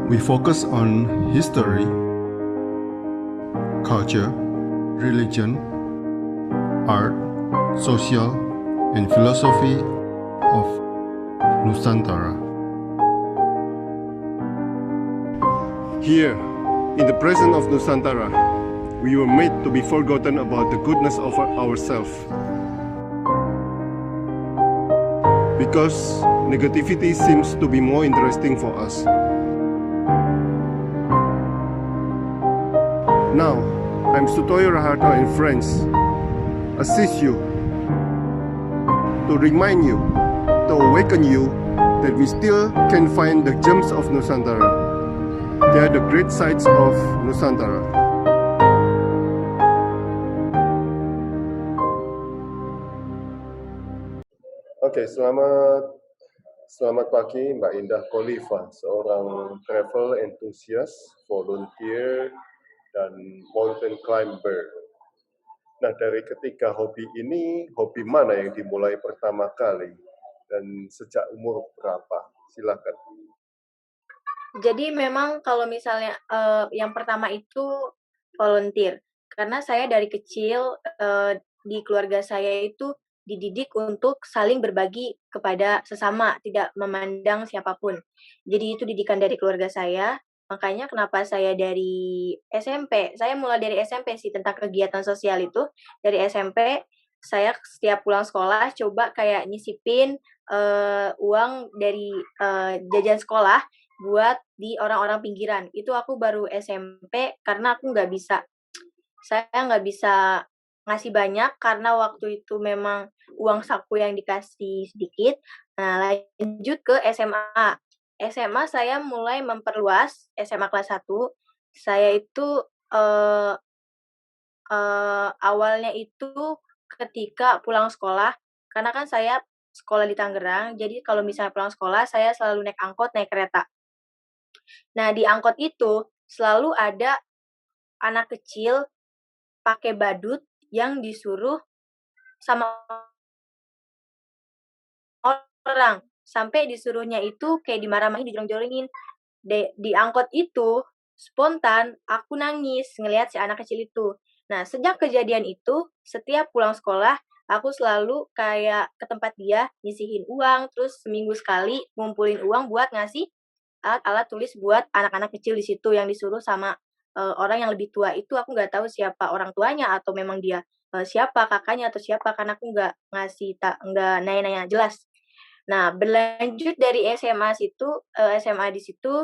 We focus on history, culture, religion, art, social, and philosophy of Nusantara. Here, in the presence of Nusantara, we were made to be forgotten about the goodness of ourselves. Because negativity seems to be more interesting for us. Now, I'm Sutoyo Raharto and friends assist you to remind you, to awaken you that we still can find the gems of Nusantara. They are the great sights of Nusantara. Oke, selamat pagi Mbak Indah Kholifa, seorang travel enthusiast, volunteer, dan mountain climber. Nah, dari ketiga hobi ini, hobi mana yang dimulai pertama kali dan sejak umur berapa? Silakan. Jadi memang kalau misalnya yang pertama itu volunteer, karena saya dari kecil di keluarga saya itu dididik untuk saling berbagi kepada sesama, tidak memandang siapapun. Jadi itu didikan dari keluarga saya, makanya kenapa saya dari SMP, saya mulai dari SMP sih tentang kegiatan sosial itu, dari SMP saya setiap pulang sekolah coba kayak nyisipin uang dari jajan sekolah buat di orang-orang pinggiran. Itu aku baru SMP karena saya nggak bisa ngasih banyak karena waktu itu memang uang saku yang dikasih sedikit. Nah, lanjut ke SMA. SMA saya mulai memperluas, SMA kelas 1. Saya itu awalnya itu ketika pulang sekolah, karena kan saya sekolah di Tangerang, jadi kalau misalnya pulang sekolah, saya selalu naik angkot, naik kereta. Nah, di angkot itu selalu ada anak kecil pakai badut yang disuruh sama orang. Sampai disuruhnya itu kayak dimarahin, dijoleng-jolengin. Di angkot itu, spontan aku nangis ngelihat si anak kecil itu. Nah, sejak kejadian itu, setiap pulang sekolah, aku selalu kayak ke tempat dia, nyisihin uang, terus seminggu sekali ngumpulin uang buat ngasih alat-alat tulis buat anak-anak kecil di situ yang disuruh sama orang yang lebih tua. Itu aku nggak tahu siapa orang tuanya atau memang dia siapa kakaknya atau siapa, karena aku nggak nanya-nanya jelas. Nah, berlanjut dari SMA di situ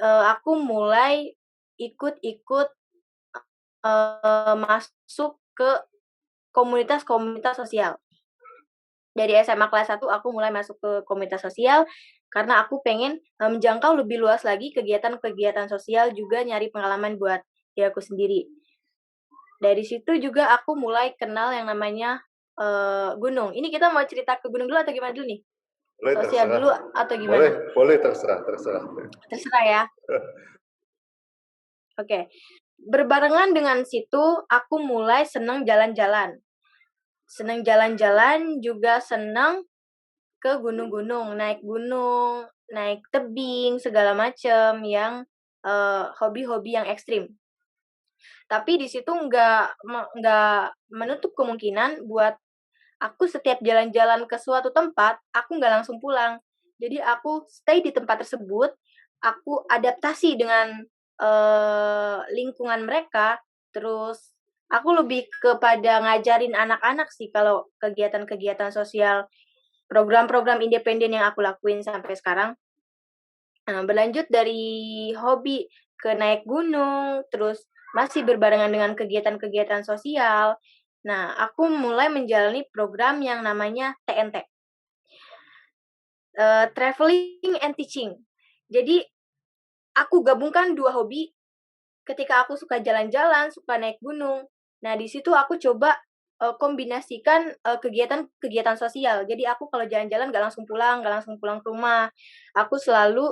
aku mulai ikut-ikut masuk ke komunitas-komunitas sosial. Dari SMA kelas 1 aku mulai masuk ke komunitas sosial karena aku pengen menjangkau lebih luas lagi kegiatan-kegiatan sosial, juga nyari pengalaman buat diri aku sendiri. Dari situ juga aku mulai kenal yang namanya gunung. Ini kita mau cerita ke gunung dulu atau gimana dulu nih? Boleh, Sosial terserah. dulu atau gimana? Boleh terserah. Terserah ya. Oke. Berbarengan dengan situ, aku mulai senang jalan-jalan. Senang jalan-jalan, juga senang ke gunung-gunung, naik tebing, segala macam yang hobi-hobi yang ekstrim. Tapi di situ nggak menutup kemungkinan buat aku setiap jalan-jalan ke suatu tempat, aku nggak langsung pulang. Jadi aku stay di tempat tersebut, aku adaptasi dengan lingkungan mereka, terus aku lebih kepada ngajarin anak-anak sih kalau kegiatan-kegiatan sosial, program-program independen yang aku lakuin sampai sekarang. Berlanjut dari hobi ke naik gunung, terus masih berbarengan dengan kegiatan-kegiatan sosial. Nah, aku mulai menjalani program yang namanya TNT. Traveling and Teaching. Jadi, aku gabungkan 2 hobi. Ketika aku suka jalan-jalan, suka naik gunung. Nah, di situ aku coba kombinasikan kegiatan-kegiatan sosial. Jadi aku kalau jalan-jalan nggak langsung pulang ke rumah. Aku selalu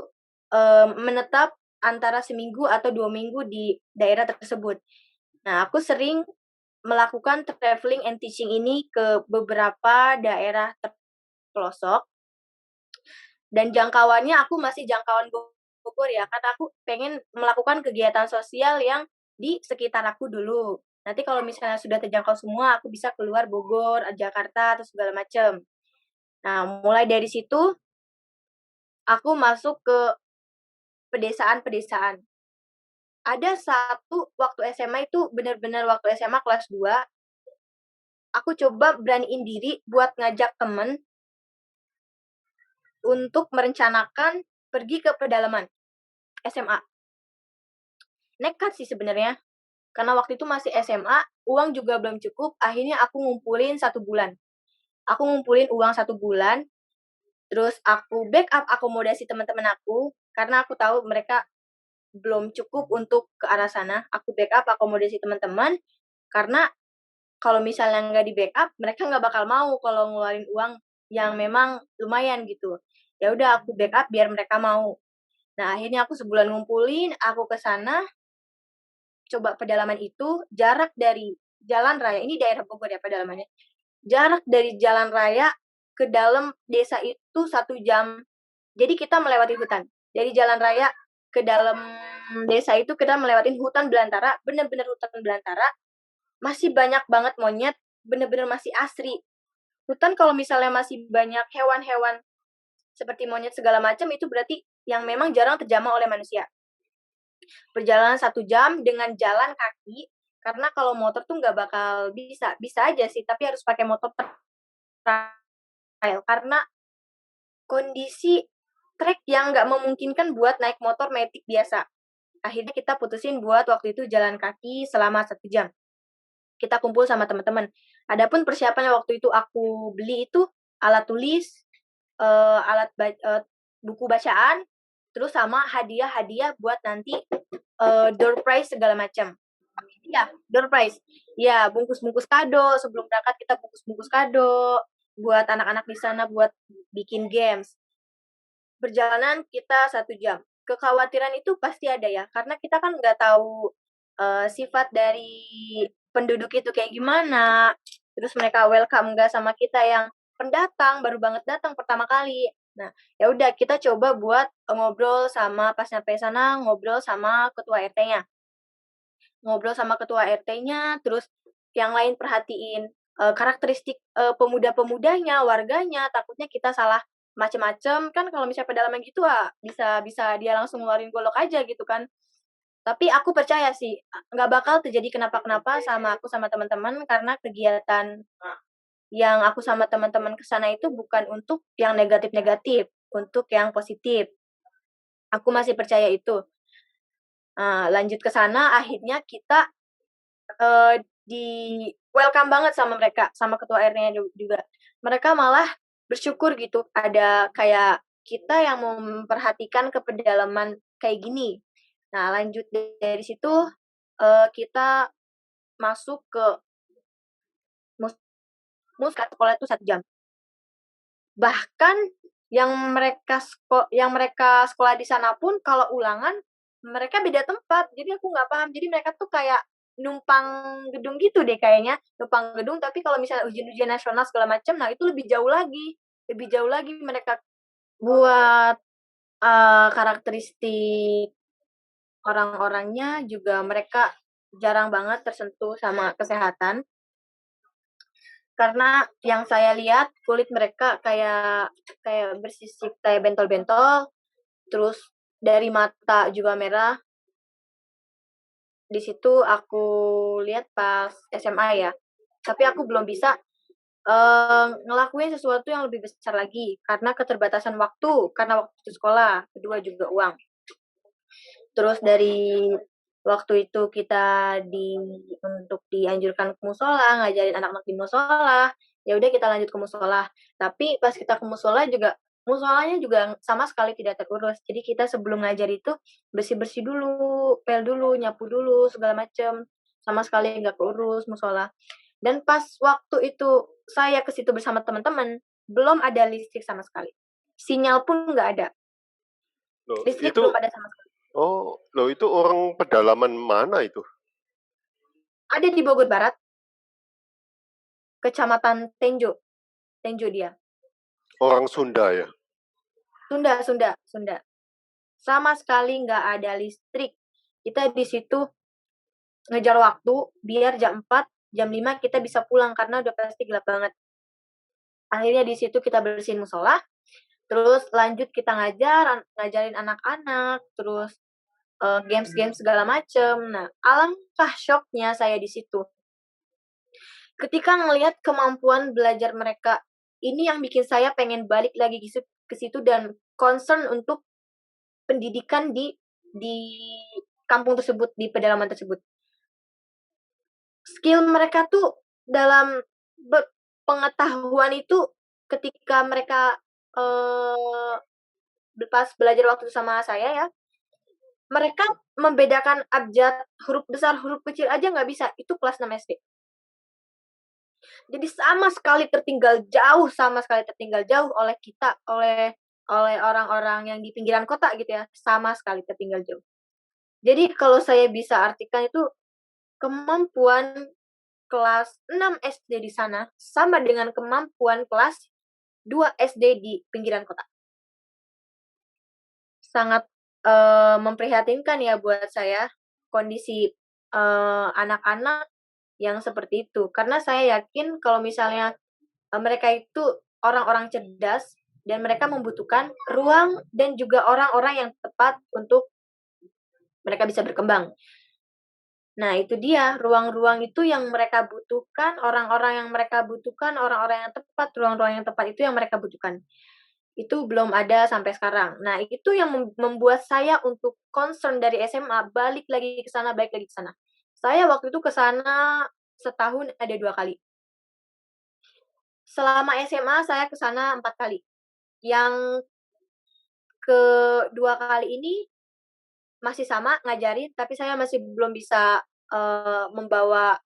menetap antara seminggu atau 2 minggu di daerah tersebut. Nah, aku sering melakukan traveling and teaching ini ke beberapa daerah pelosok. Dan jangkauannya aku masih jangkauan Bogor ya, karena aku pengen melakukan kegiatan sosial yang di sekitar aku dulu. Nanti kalau misalnya sudah terjangkau semua, aku bisa keluar Bogor, Jakarta, atau segala macam. Nah, mulai dari situ, aku masuk ke pedesaan-pedesaan. Ada satu waktu SMA itu benar-benar waktu SMA kelas 2, aku coba beraniin diri buat ngajak temen untuk merencanakan pergi ke pedalaman SMA. Nekat sih sebenarnya, karena waktu itu masih SMA, uang juga belum cukup, akhirnya aku ngumpulin 1 bulan. Aku ngumpulin uang 1 bulan, terus aku backup akomodasi teman-teman aku, karena aku tahu mereka belum cukup untuk ke arah sana. Aku backup akomodasi teman-teman, karena kalau misalnya nggak di-backup, mereka nggak bakal mau kalau ngeluarin uang yang memang lumayan gitu. Ya udah aku backup biar mereka mau. Nah, akhirnya aku sebulan ngumpulin, aku ke sana, coba pedalaman itu, jarak dari jalan raya, ini daerah Bogor ya pedalamannya, jarak dari jalan raya ke dalam desa itu 1 jam. Jadi kita melewati hutan. Dari jalan raya ke dalam desa itu kita melewati hutan belantara, bener-bener hutan belantara, masih banyak banget monyet, bener-bener masih asri. Hutan kalau misalnya masih banyak hewan-hewan seperti monyet segala macam, itu berarti yang memang jarang terjamah oleh manusia. Perjalanan 1 jam dengan jalan kaki, karena kalau motor tuh nggak bakal bisa. Bisa aja sih, tapi harus pakai motor trail, karena kondisi trek yang nggak memungkinkan buat naik motor metik biasa. Akhirnya kita putusin buat waktu itu jalan kaki selama 1 jam. Kita kumpul sama teman-teman. Adapun persiapannya waktu itu aku beli itu alat tulis, buku bacaan, terus sama hadiah-hadiah buat nanti door prize segala macam. Iya, door prize. Ya, bungkus-bungkus kado. Sebelum berangkat kita bungkus-bungkus kado buat anak-anak di sana buat bikin games. Perjalanan kita 1 jam. Kekhawatiran itu pasti ada ya, karena kita kan nggak tahu sifat dari penduduk itu kayak gimana. Terus mereka welcome nggak sama kita yang pendatang, baru banget datang pertama kali. Nah, ya udah kita coba buat ngobrol sama pas nyampe sana, ngobrol sama ketua RT-nya. Ngobrol sama ketua RT-nya, terus yang lain perhatiin karakteristik pemuda-pemudanya, warganya, takutnya kita salah macem-macem, kan kalau misalnya pedalaman gitu bisa bisa dia langsung ngeluarin golok aja gitu kan. Tapi aku percaya sih, nggak bakal terjadi kenapa-kenapa sama aku sama teman-teman, karena kegiatan yang aku sama teman-teman ke sana itu bukan untuk yang negatif-negatif, untuk yang positif. Aku masih percaya itu. Lanjut ke sana akhirnya kita di-welcome banget sama mereka, sama ketua RT-nya juga. Mereka malah bersyukur gitu, ada kayak kita yang memperhatikan ke pedalaman kayak gini. Nah, lanjut dari situ, kita masuk ke muskat sekolah itu 1 jam. Bahkan yang mereka sekolah di sana pun kalau ulangan, mereka beda tempat. Jadi aku nggak paham. Jadi mereka tuh kayak numpang gedung gitu deh kayaknya, numpang gedung tapi kalau misalnya ujian-ujian nasional segala macam, nah itu lebih jauh lagi mereka buat, karakteristik orang-orangnya juga mereka jarang banget tersentuh sama kesehatan. Karena yang saya lihat kulit mereka kayak kayak bersisik kayak bentol-bentol, terus dari mata juga merah. Di situ aku lihat pas SMA ya, tapi aku belum bisa, ngelakuin sesuatu yang lebih besar lagi karena keterbatasan waktu, karena waktu sekolah, kedua juga uang. Terus dari waktu itu kita untuk dianjurkan ke musola, ngajarin anak-anak di musola, ya udah kita lanjut ke musola. Tapi pas kita ke musola juga, musolanya juga sama sekali tidak terurus. Jadi kita sebelum ngajar itu bersih-bersih dulu, pel dulu, nyapu dulu, segala macem. Sama sekali nggak keurus musola. Dan pas waktu itu saya ke situ bersama teman-teman, belum ada listrik sama sekali. Sinyal pun nggak ada. Loh, Listrik itu belum ada sama sekali. loh itu orang pedalaman mana itu? Ada di Bogor Barat, Kecamatan Tenjo. Tenjo dia. Orang Sunda ya? Sunda. sama sekali nggak ada listrik. Kita di situ ngejar waktu biar jam 4, jam 5 kita bisa pulang karena udah pasti gelap banget. Akhirnya di situ kita bersihin musola, terus lanjut kita ngajarin anak-anak, terus games-games segala macem. Nah, alangkah syoknya saya di situ. Ketika ngelihat kemampuan belajar mereka, ini yang bikin saya pengen balik lagi ke situ dan concern untuk pendidikan di kampung tersebut, di pedalaman tersebut. Skill mereka tuh dalam pengetahuan itu ketika mereka pas belajar waktu sama saya ya, mereka membedakan abjad huruf besar huruf kecil aja nggak bisa, itu kelas 6 SD. Jadi sama sekali tertinggal jauh oleh kita, oleh orang-orang yang di pinggiran kota gitu ya, sama sekali tertinggal jauh. Jadi kalau saya bisa artikan itu kemampuan kelas 6 SD di sana sama dengan kemampuan kelas 2 SD di pinggiran kota. Sangat memprihatinkan ya buat saya kondisi anak-anak yang seperti itu. Karena saya yakin kalau misalnya mereka itu orang-orang cerdas dan mereka membutuhkan ruang dan juga orang-orang yang tepat untuk mereka bisa berkembang. Nah, itu dia, ruang-ruang itu yang mereka butuhkan, orang-orang yang mereka butuhkan, orang-orang yang tepat, ruang-ruang yang tepat itu yang mereka butuhkan. Itu belum ada sampai sekarang. Nah, itu yang membuat saya untuk concern dari SMA, balik lagi ke sana, balik lagi ke sana. Saya waktu itu ke sana setahun ada 2 kali. Selama SMA saya ke sana 4 kali. Yang kedua kali ini masih sama ngajarin, tapi saya masih belum bisa membawa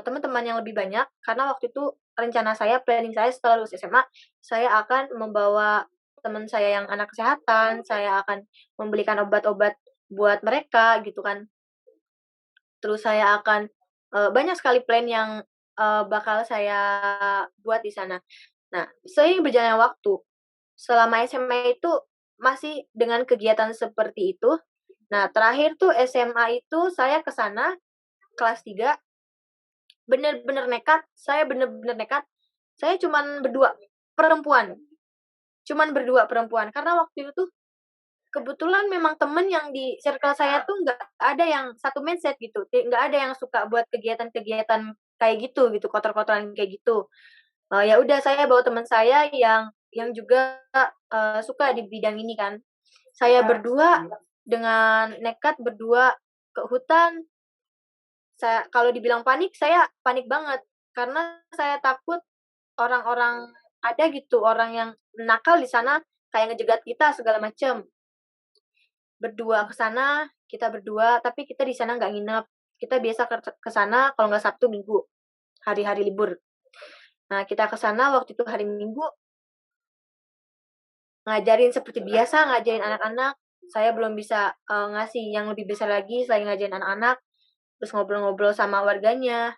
teman-teman yang lebih banyak karena waktu itu rencana saya, planning saya setelah lulus SMA, saya akan membawa teman saya yang anak kesehatan, saya akan membelikan obat-obat buat mereka gitu kan. Terus saya akan banyak sekali plan yang bakal saya buat di sana. Nah, seiring berjalannya waktu, selama SMA itu masih dengan kegiatan seperti itu. Nah, terakhir tuh SMA itu saya ke sana kelas 3 bener-bener nekat, saya bener-bener nekat. Saya cuman berdua perempuan, karena waktu itu kebetulan memang temen yang di circle saya tuh nggak ada yang satu mindset gitu, nggak ada yang suka buat kegiatan-kegiatan kayak gitu, kotor-kotoran kayak gitu. Ya udah saya bawa teman saya yang juga suka di bidang ini kan. Saya berdua dengan nekat berdua ke hutan. Kalau dibilang panik, saya panik banget karena saya takut orang-orang ada gitu, orang yang nakal di sana kayak ngejegat kita segala macem. Berdua ke sana, kita berdua, tapi kita di sana nggak nginep. Kita biasa ke sana kalau nggak Sabtu Minggu, hari-hari libur. Nah, kita ke sana waktu itu hari Minggu, ngajarin seperti biasa, ngajarin anak-anak. Saya belum bisa ngasih yang lebih besar lagi selain ngajarin anak-anak, terus ngobrol-ngobrol sama warganya.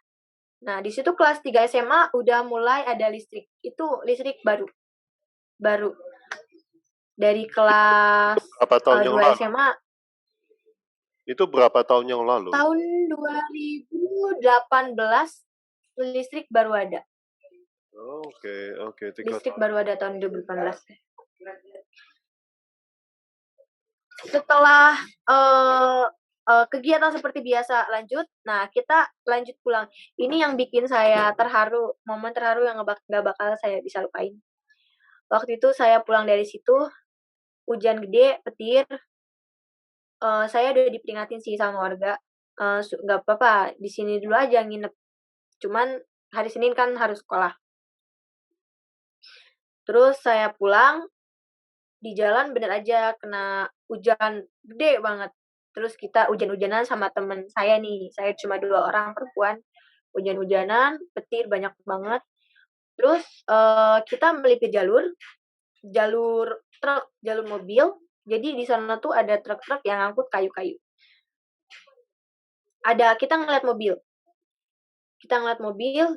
Nah, di situ kelas 3 SMA udah mulai ada listrik. Itu listrik baru. Baru. Dari kelas Berapa tahun yang 2 lalu? SMA. Itu berapa tahun yang lalu? Tahun 2018 listrik baru ada. Oke. Listrik baru ada tahun 2018. Setelah kegiatan seperti biasa lanjut, nah kita lanjut pulang. Ini yang bikin saya terharu, momen terharu yang nggak bakal saya bisa lupain. Waktu itu saya pulang dari situ, hujan gede, petir. Saya udah diperingatin sih sama warga, nggak apa-apa, di sini dulu aja nginep. Cuman hari Senin kan harus sekolah. Terus saya pulang, di jalan bener aja kena hujan gede banget. Terus kita hujan-hujanan sama temen saya nih, saya cuma 2 orang perempuan, hujan-hujanan, petir banyak banget. Terus kita melipir jalur truk, jalur mobil. Jadi di sana tuh ada truk-truk yang ngangkut kayu-kayu. Kita ngeliat mobil,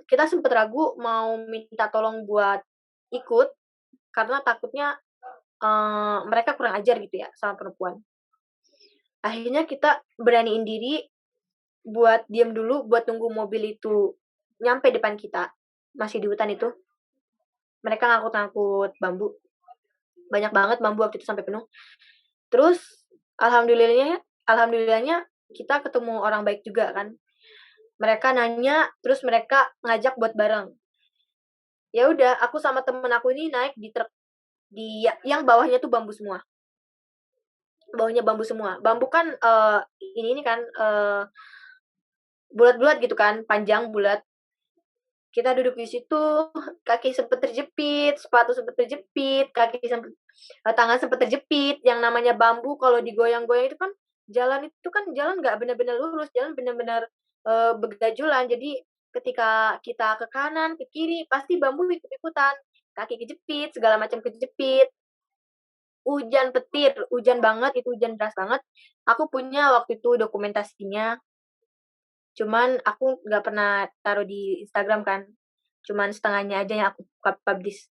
kita sempet ragu mau minta tolong buat ikut, karena takutnya mereka kurang ajar gitu ya sama perempuan. Akhirnya kita beraniin diri buat diam dulu, buat tunggu mobil itu nyampe depan kita, masih di hutan itu. Mereka ngangkut-ngangkut bambu, banyak banget bambu waktu itu sampai penuh. Terus alhamdulillahnya kita ketemu orang baik juga kan. Mereka nanya, terus mereka ngajak buat bareng. Ya udah, aku sama temen aku ini naik di truk yang bawahnya tuh bambu semua. Bawahnya bambu semua. Bambu kan ini kan bulat-bulat gitu kan, panjang bulat. Kita duduk di situ, kaki sempet terjepit, sepatu sempet terjepit, tangan sempet terjepit. Yang namanya bambu kalau digoyang-goyang itu kan jalan nggak benar-benar lurus, jalan benar-benar bergajulan. Jadi ketika kita ke kanan, ke kiri, pasti bambu ikut-ikutan. Kaki kejepit, segala macam kejepit. Hujan petir, hujan banget, itu hujan deras banget. Aku punya waktu itu dokumentasinya. Cuman aku nggak pernah taruh di Instagram kan. Cuman setengahnya aja yang aku publish.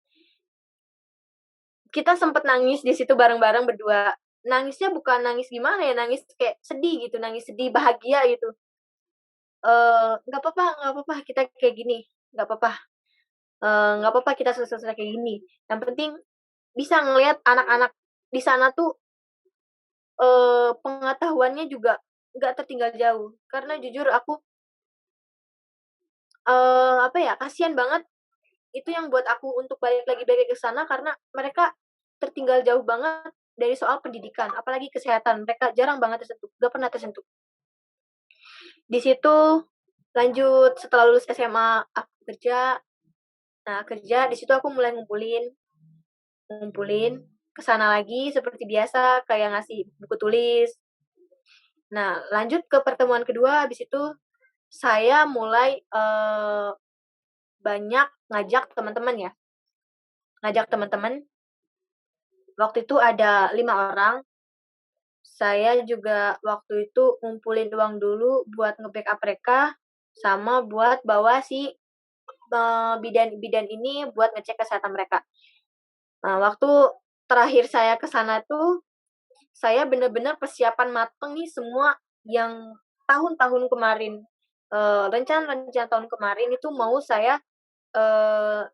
Kita sempet nangis di situ bareng-bareng berdua. Nangisnya bukan nangis gimana ya, nangis kayak sedih gitu, nangis sedih, bahagia gitu. Nggak apa-apa kita kayak gini, nggak apa-apa. Nggak apa-apa kita selesai kayak gini. Yang penting bisa ngelihat anak-anak di sana tuh pengetahuannya juga nggak tertinggal jauh. Karena jujur aku kasihan banget. Itu yang buat aku untuk balik lagi ke sana karena mereka tertinggal jauh banget dari soal pendidikan, apalagi kesehatan. Mereka jarang banget tersentuh, nggak pernah tersentuh. Di situ lanjut setelah lulus SMA aku kerja. Nah, kerja di situ aku mulai ngumpulin ke sana lagi seperti biasa kayak ngasih buku tulis. Nah, lanjut ke pertemuan kedua habis itu saya mulai banyak ngajak teman-teman ya. Ngajak teman-teman. Waktu itu ada 5 orang. Saya juga waktu itu ngumpulin uang dulu buat nge-backup mereka, sama buat bawa si bidan ini buat ngecek kesehatan mereka. Nah, waktu terakhir saya ke sana tuh, saya bener-bener persiapan mateng nih semua yang tahun-tahun kemarin, rencana-rencana tahun kemarin itu mau saya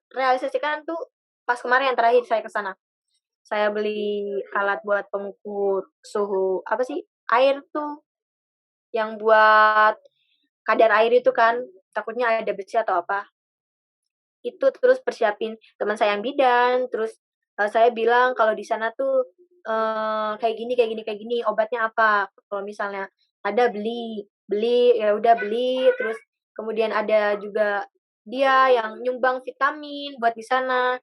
realisasikan tuh pas kemarin yang terakhir saya ke sana. Saya beli alat buat pengukur suhu air tuh, yang buat kadar air itu kan, takutnya ada besi atau apa. Itu terus persiapin teman saya yang bidan, terus saya bilang kalau di sana tuh kayak gini kayak gini kayak gini, obatnya apa. Kalau misalnya ada beli, ya udah beli, terus kemudian ada juga dia yang nyumbang vitamin buat di sana.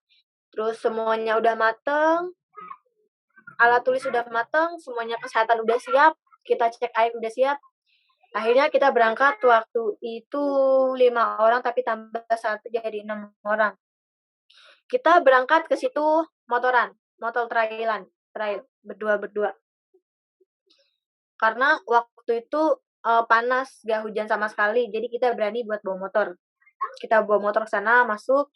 Terus semuanya udah mateng, alat tulis udah mateng, semuanya kesehatan udah siap, kita cek air udah siap. Akhirnya kita berangkat waktu itu 5 orang tapi tambah 1 jadi 6 orang. Kita berangkat ke situ motor trail berdua. Karena waktu itu panas, gak hujan sama sekali, jadi kita berani buat bawa motor. Kita bawa motor ke sana, masuk.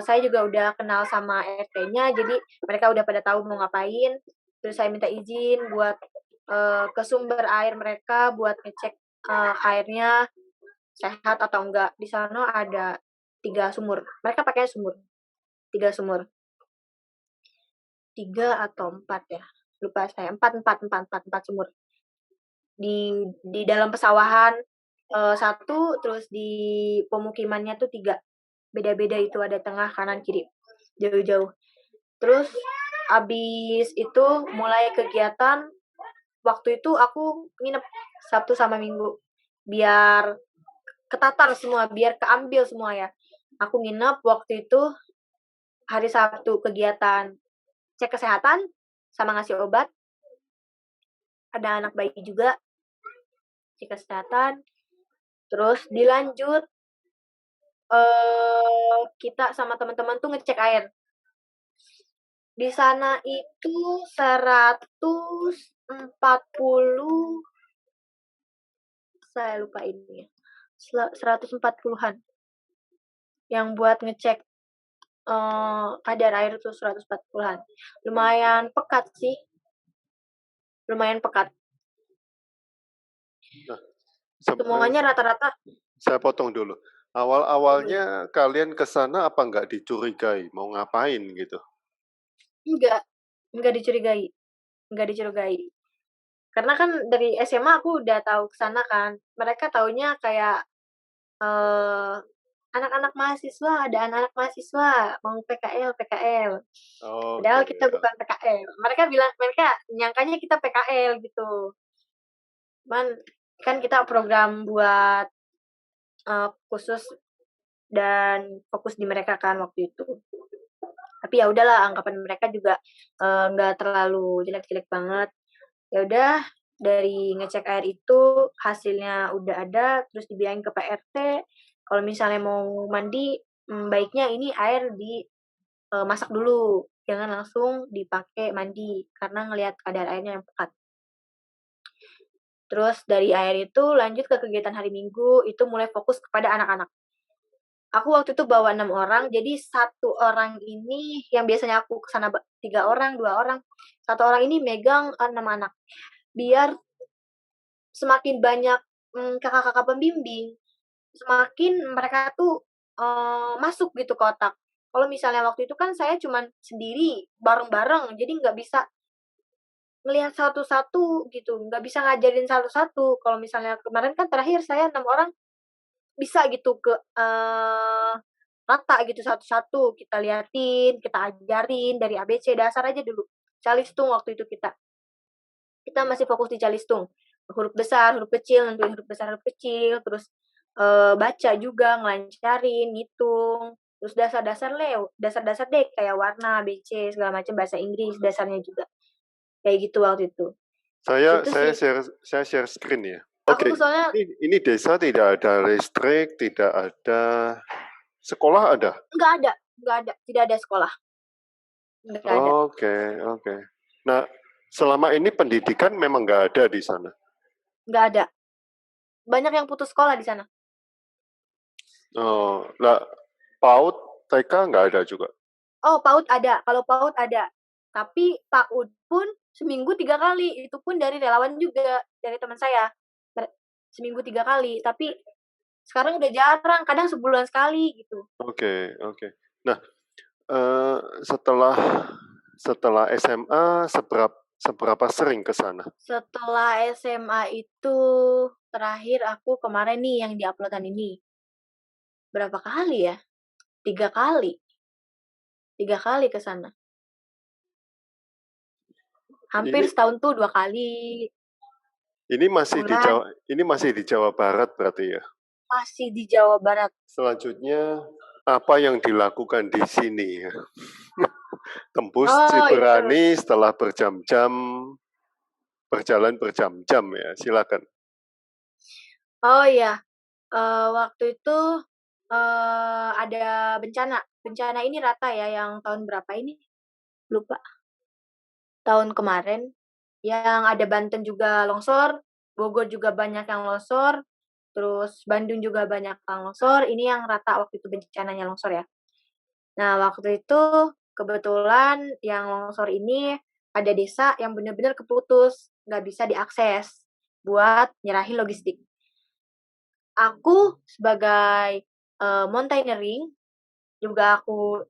Saya juga udah kenal sama RT-nya, jadi mereka udah pada tahu mau ngapain. Terus saya minta izin buat ke sumber air mereka buat ngecek airnya sehat atau enggak. Di sana ada 3 sumur. Mereka pakai 3 sumur. 3 atau 4 ya. Lupa saya. 4 sumur. Di dalam pesawahan 1, terus di pemukimannya tuh 3. Beda-beda itu ada tengah, kanan, kiri. Jauh-jauh. Terus abis itu mulai kegiatan. Waktu itu aku nginep Sabtu sama Minggu. Biar ketatar semua, biar keambil semua ya. Aku nginep waktu itu hari Sabtu kegiatan cek kesehatan sama ngasih obat. Ada anak bayi juga, cek kesehatan. Terus dilanjut kita sama teman-teman tuh ngecek air. Di sana itu 140, saya lupa ini ya. 140-an yang buat ngecek kadar air tuh 140-an. Lumayan pekat sih, lumayan pekat. Nah, Semuanya rata-rata saya potong dulu. Awal-awalnya kalian ke sana apa nggak dicurigai mau ngapain gitu? enggak dicurigai, enggak dicurigai. Karena kan dari SMA aku udah tahu ke sana kan. Mereka taunya kayak eh anak-anak mahasiswa, ada anak-anak mahasiswa mau PKL, PKL. Oke, Padahal kita bukan PKL. Mereka nyangkanya kita PKL gitu. Cuman kan kita program buat khusus dan fokus di mereka kan waktu itu. Tapi ya udahlah, anggapan mereka juga nggak terlalu jelek-jelek banget. Ya udah, dari ngecek air itu hasilnya udah ada, terus dibilangin ke PRT kalau misalnya mau mandi, baiknya ini air masak dulu, jangan langsung dipakai mandi karena ngelihat kadar airnya yang pekat. Terus dari air itu lanjut ke kegiatan hari Minggu, itu mulai fokus kepada anak-anak. Aku waktu itu bawa 6 orang, jadi satu orang ini yang biasanya aku kesana 3 orang, 2 orang, satu orang ini megang 6 anak. Biar semakin banyak kakak-kakak pembimbing, semakin mereka tuh masuk gitu ke otak. Kalau misalnya waktu itu kan saya cuman sendiri, bareng-bareng, jadi nggak bisa ngelihat satu-satu gitu, nggak bisa ngajarin satu-satu. Kalau misalnya kemarin kan terakhir saya 6 orang bisa gitu rata gitu satu-satu, kita liatin, kita ajarin dari ABC dasar aja dulu. Calistung waktu itu kita masih fokus di calistung. Huruf besar, huruf kecil, nentuin huruf besar, huruf kecil, terus baca juga, ngelancarin, ngitung, terus dasar-dasar deh kayak warna, ABC, segala macam, bahasa Inggris dasarnya juga. Kayak gitu waktu itu. Itu sih. Saya share screen ya. Aku Oke, soalnya ini desa tidak ada listrik, tidak ada sekolah ada. nggak ada, tidak ada sekolah, nggak ada, Oke. Nah, selama ini pendidikan memang nggak ada di sana. nggak ada. Banyak yang putus sekolah di sana. Oh, lah PAUD, TK nggak ada juga. Oh, PAUD ada. Kalau PAUD ada. Tapi PAUD pun seminggu 3 kali. Itu pun dari relawan juga, dari teman saya. Seminggu 3 kali. Tapi sekarang udah jarang, kadang sebulan sekali gitu. Oke. Nah, eh, setelah SMA seberapa sering ke sana? Setelah SMA itu terakhir aku kemarin nih yang diuploadan ini. Berapa kali ya? 3 kali. 3 kali ke sana. Hampir Ini setahun tuh 2 kali. ini masih di Jawa Barat berarti ya. Masih di Jawa Barat. Selanjutnya apa yang dilakukan di sini? Tembus Oh, Ciberani setelah berjalan berjam-jam ya. Silakan. Oh iya, waktu itu ada bencana. Bencana ini rata ya, yang tahun berapa ini? Lupa. Tahun kemarin. Yang ada Banten juga longsor, Bogor juga banyak yang longsor, terus Bandung juga banyak yang longsor. Ini yang rata waktu itu bencananya longsor ya. Nah, waktu itu kebetulan yang longsor ini ada desa yang benar-benar keputus, nggak bisa diakses buat nyerahin logistik. Aku sebagai mountaineering juga aku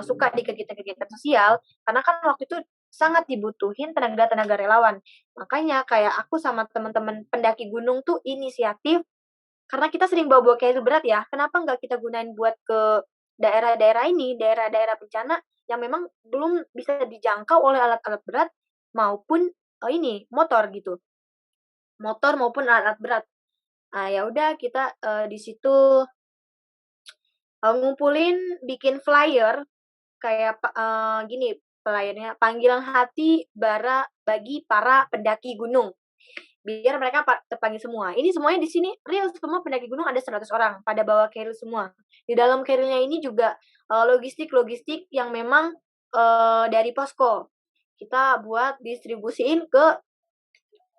suka di kegiatan-kegiatan sosial karena kan waktu itu sangat dibutuhin tenaga-tenaga relawan. Makanya kayak aku sama teman-teman pendaki gunung tuh inisiatif karena kita sering bawa-bawa carrier berat ya. Kenapa nggak kita gunain buat ke daerah-daerah ini, daerah-daerah bencana yang memang belum bisa dijangkau oleh alat-alat berat maupun ini motor gitu. Motor maupun alat-alat berat. Nah, ya udah kita di situ ngumpulin bikin flyer kayak gini flyernya, panggilan hati bara bagi para pendaki gunung. Biar mereka terpanggil semua. Ini semuanya di sini real semua pendaki gunung ada 100 orang pada bawa carrier semua. Di dalam carrier-nya ini juga logistik-logistik yang memang dari posko. Kita buat distribusiin ke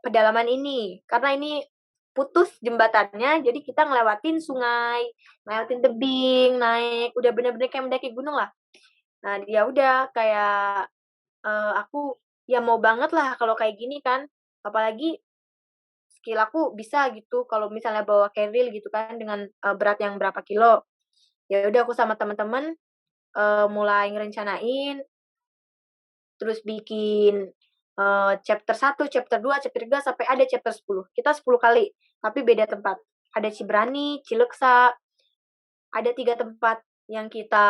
pedalaman ini. Karena ini putus jembatannya, jadi kita ngelewatin sungai, ngelewatin tebing, naik, udah bener-bener kayak mendaki gunung lah. Nah, ya udah kayak, aku ya mau banget lah kalau kayak gini kan, apalagi skill aku bisa gitu kalau misalnya bawa keril gitu kan dengan, berat yang berapa kilo. Ya udah aku sama teman-teman, mulai ngerencanain, terus bikin, chapter 1, chapter 2, chapter 3, sampai ada chapter 10. Kita 10 kali, tapi beda tempat. Ada Cibrani, Cileksa, ada 3 tempat yang kita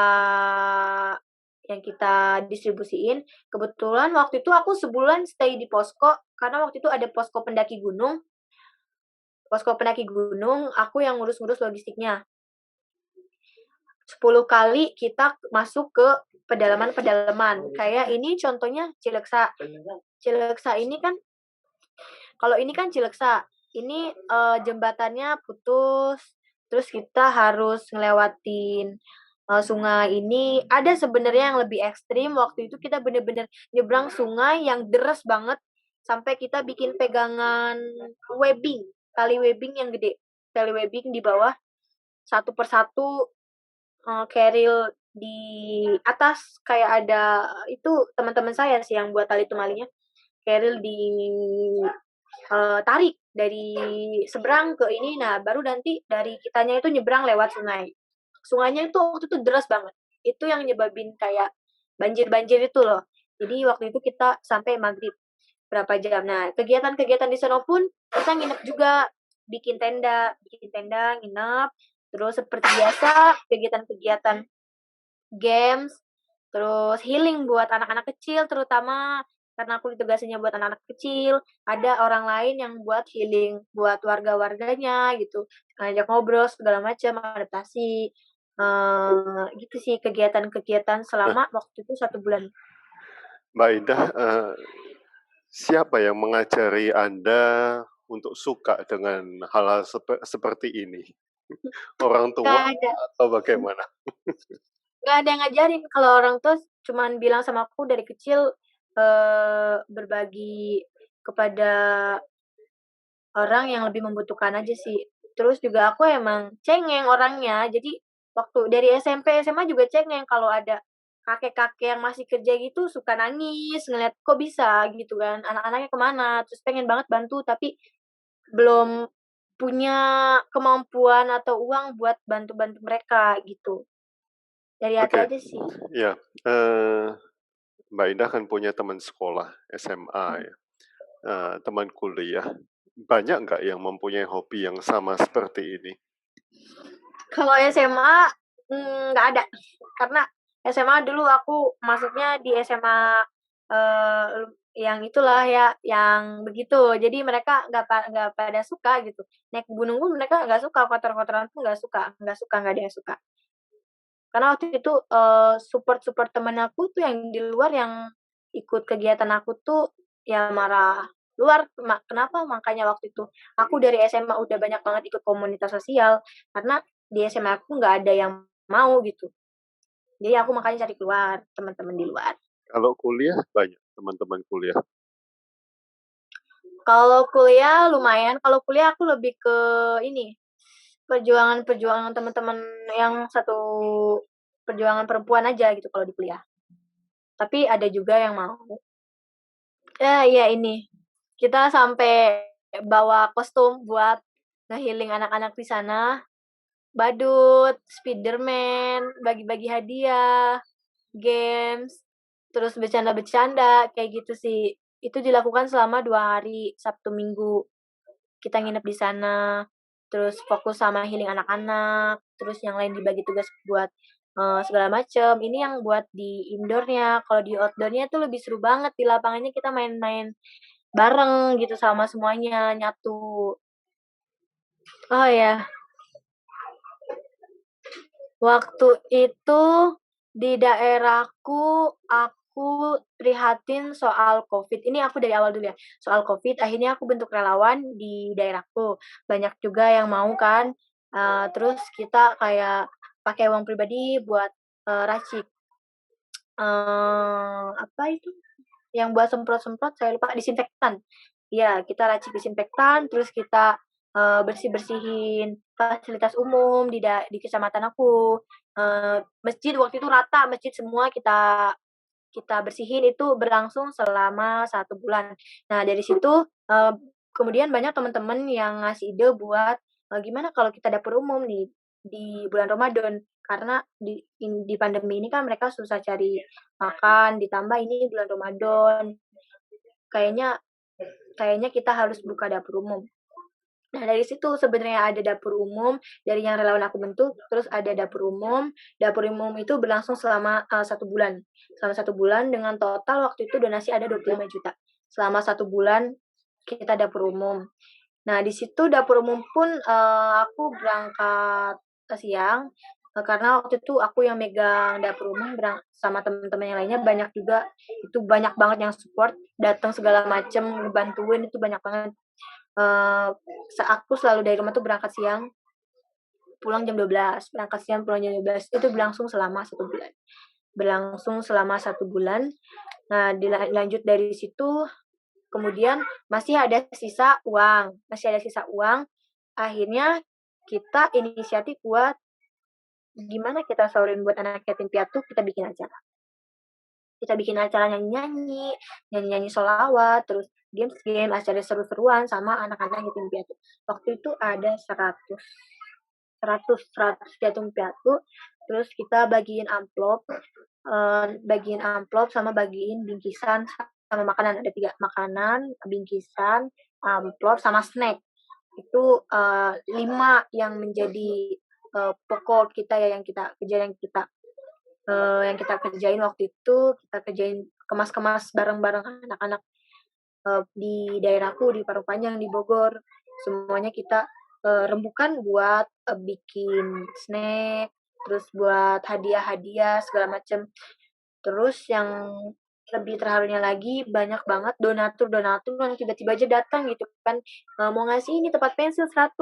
distribusiin. Kebetulan waktu itu aku sebulan stay di posko, karena waktu itu ada posko pendaki gunung, aku yang ngurus-ngurus logistiknya. 10 kali kita masuk ke pedalaman-pedalaman. Kayak ini contohnya Cileksa. Cileksa ini kan, kalau ini kan Cileksa, ini jembatannya putus, terus kita harus ngelewatin sungai ini. Ada sebenarnya yang lebih ekstrim, waktu itu kita bener-bener nyebrang sungai yang deres banget, sampai kita bikin pegangan webbing, tali webbing yang gede. Tali webbing di bawah, satu persatu keril di atas, kayak ada itu teman-teman saya sih yang buat tali temalinya. Keril tarik dari seberang ke ini, nah baru nanti dari kitanya itu nyebrang lewat sungai. Sungainya itu waktu itu deras banget. Itu yang nyebabin kayak banjir-banjir itu loh. Jadi waktu itu kita sampai maghrib berapa jam. Nah, kegiatan-kegiatan di sana pun kita nginep juga, bikin tenda, nginep. Terus seperti biasa, kegiatan-kegiatan games, terus healing buat anak-anak kecil terutama, karena aku ditugasinnya buat anak-anak kecil, ada orang lain yang buat healing buat warga-warganya gitu, ngajak ngobrol segala macam, adaptasi, gitu sih kegiatan-kegiatan Nah, selama waktu itu 1 bulan. Mbak Indah, siapa yang mengajari Anda untuk suka dengan hal-hal seperti ini? Orang Nggak tua ada atau bagaimana? nggak ada yang ngajarin, kalau orang tua cuman bilang sama aku dari kecil, berbagi kepada orang yang lebih membutuhkan aja sih. Terus juga aku emang cengeng orangnya, jadi waktu dari SMP, SMA juga cengeng kalau ada kakek-kakek yang masih kerja gitu suka nangis ngeliat, "Kok bisa?" Gitu kan, "Anak-anaknya kemana?" Terus pengen banget bantu tapi belum punya kemampuan atau uang buat bantu-bantu mereka gitu. Dari hati Oke, aja sih. ya, Mbak Indah kan punya teman sekolah SMA ya, teman kuliah. Banyak nggak yang mempunyai hobi yang sama seperti ini? Kalau SMA, nggak ada. Karena SMA dulu aku masuknya di SMA, yang itulah ya, yang begitu. Jadi mereka nggak pada suka gitu. Naik gunung pun mereka nggak suka, kotor-kotoran pun nggak ada yang suka. Karena waktu itu, support-support temen aku tuh yang di luar yang ikut kegiatan aku tuh ya marah luar, kenapa makanya waktu itu aku dari SMA udah banyak banget ikut komunitas sosial, karena di SMA aku nggak ada yang mau gitu. Jadi aku makanya cari keluar, teman-teman di luar. Kalau kuliah banyak teman-teman kuliah. Kalau kuliah lumayan, kalau kuliah aku lebih ke ini, perjuangan-perjuangan teman-teman yang satu perjuangan perempuan aja gitu kalau di kuliah. Tapi ada juga yang mau. Iya ini, kita sampai bawa kostum buat nge-healing anak-anak di sana, badut, Spiderman, bagi-bagi hadiah, games, terus bercanda-bercanda, kayak gitu sih. Itu dilakukan selama 2 hari, Sabtu Minggu. Kita nginep di sana, terus fokus sama healing anak-anak, terus yang lain dibagi tugas buat, segala macem. Ini yang buat di indoor-nya, kalau di outdoor-nya tuh lebih seru banget, di lapangannya kita main-main bareng gitu sama semuanya, nyatu. Oh ya, waktu itu di daerahku, aku prihatin soal Covid. Ini aku dari awal dulu ya, soal Covid akhirnya aku bentuk relawan di daerahku. Banyak juga yang mau kan, terus kita kayak pakai uang pribadi buat, racik, apa itu, yang buat semprot-semprot saya lupa, disinfektan. Iya, kita racik disinfektan, terus kita bersih-bersihin fasilitas umum di kecamatan aku. Masjid waktu itu rata, masjid semua kita kita bersihin itu berlangsung selama 1 bulan. Nah dari situ, kemudian banyak teman-teman yang ngasih ide buat, gimana kalau kita dapur umum nih di bulan Ramadan, karena di pandemi ini kan mereka susah cari makan, ditambah ini bulan Ramadan, kayaknya kayaknya kita harus buka dapur umum. Nah, dari situ sebenarnya ada dapur umum, dari yang relawan aku bentuk, terus ada dapur umum itu berlangsung selama, 1 bulan. Selama 1 bulan dengan total waktu itu donasi ada 25 juta. Selama 1 bulan kita dapur umum. Nah, di situ dapur umum pun, aku berangkat, siang, karena waktu itu aku yang megang dapur umum sama teman-teman yang lainnya banyak juga, itu banyak banget yang support, datang segala macem, ngebantuin itu banyak banget. Eee, aku selalu dari rumah tuh berangkat siang, pulang jam 12, berangkat siang, pulang jam 12, itu berlangsung selama 1 bulan. Berlangsung selama 1 bulan. Nah, lanjut dari situ, kemudian masih ada sisa uang, akhirnya kita inisiatif buat, gimana kita salurin buat anak yatim piatu, kita bikin acara. Kita bikin acara nyanyi-nyanyi, nyanyi-nyanyi sholawat, terus games-game, acara seru-seruan sama anak-anak yatim piatu. Waktu itu ada 100 yatim piatu, terus kita bagiin amplop sama bagiin bingkisan sama makanan, ada 3, makanan, bingkisan, amplop, sama snack. Itu, 5 yang menjadi, pokok kita ya yang kita kerjain waktu itu, kita kerjain kemas-kemas barang-barang anak-anak, di daerahku, di Parung Panjang, di Bogor. Semuanya kita, rembukan buat, bikin snack, terus buat hadiah-hadiah segala macem. Terus yang lebih terharunya lagi, banyak banget donatur-donatur yang tiba-tiba aja datang gitu kan, mau ngasih ini tempat pensil 100,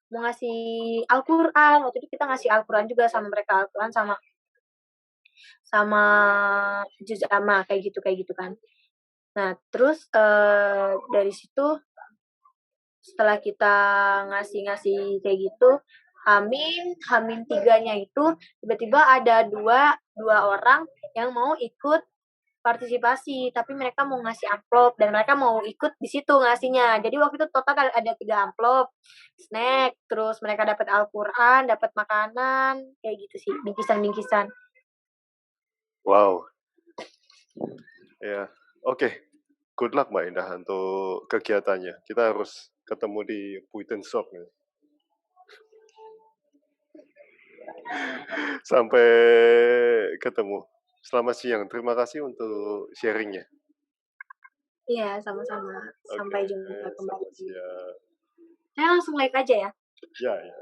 mau ngasih Al-Qur'an, waktu itu kita ngasih Al-Qur'an juga sama mereka, Al-Qur'an sama sama juz amma kayak gitu kan. Nah terus, dari situ setelah kita ngasih-ngasih kayak gitu, Hamin 3-nya itu tiba-tiba ada dua orang yang mau ikut partisipasi, tapi mereka mau ngasih amplop dan mereka mau ikut di situ ngasihnya. Jadi waktu itu total ada 3 amplop, snack, terus mereka dapat Al-Qur'an, dapat makanan, kayak gitu sih, bingkisan-bingkisan. Wow. Ya, oke. Good luck Mbak Indah untuk kegiatannya. Kita harus ketemu di Buitensok nih. Sampai ketemu. Selamat siang. Terima kasih untuk sharingnya. Iya, sama-sama. Sampai jumpa Selamat kembali. siang. Saya langsung like aja ya. Ya, ya.